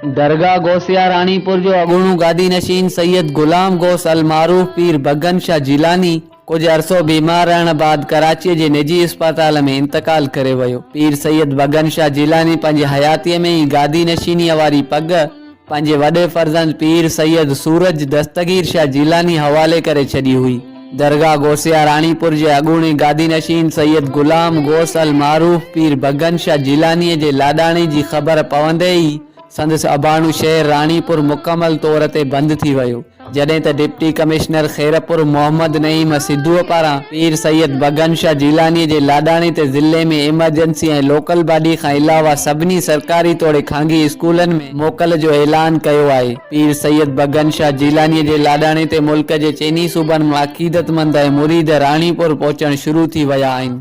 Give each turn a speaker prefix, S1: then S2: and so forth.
S1: दरगाह गौसिया रानीपुर जो अगुणू गादी नशीन सैयद गुलाम गौस अल मारूफ पीर बगन शाह जिलानी कुछ अरसो बीमार रहण बाद कराची जे निजी अस्पताल में इंतकाल करे वयो। पीर सैयद बगन शाह जिलानी पंहिंजी हयातीअ में ही गादी नशीनीअ वारी पग पंहिंजे वॾे फर्ज़ंद पीर सैयद सूरज दस्तगीर शाह जिलानी हवाले करे छॾी हुई। दरगाह गौसिया रानीपुर जे अगूणे गादी नशीन सैयद गुलाम गौस अल मारूफ पीर बगन शाह जिलानीअ जे लाॾाणी जी ख़बर पवंदे ई संदसि अबाणू शहर रानीपुर मुकमल तौर ते बंदि थी वियो, जॾहिं त डिप्टी कमिश्नर खैरपुर मोहम्मद नईम सिद्धूअ पारां पीर सैयद बगन शाह जिलानी जे लाॾाणी ते ज़िले में इमरजेंसी ऐं लोकल बॉडी खां अलावा सभिनी सरकारी तोड़े खांगी स्कूलनि में मोकल जो ऐलान कयो आहे। पीर सैयद बगन शाह जिलानी जे लाॾाणी ते मुल्क जे चइनी सूबनि मां अक़ीदतमंद ऐं मुरीद रानीपुर पहुचण शुरू थी विया आहिनि।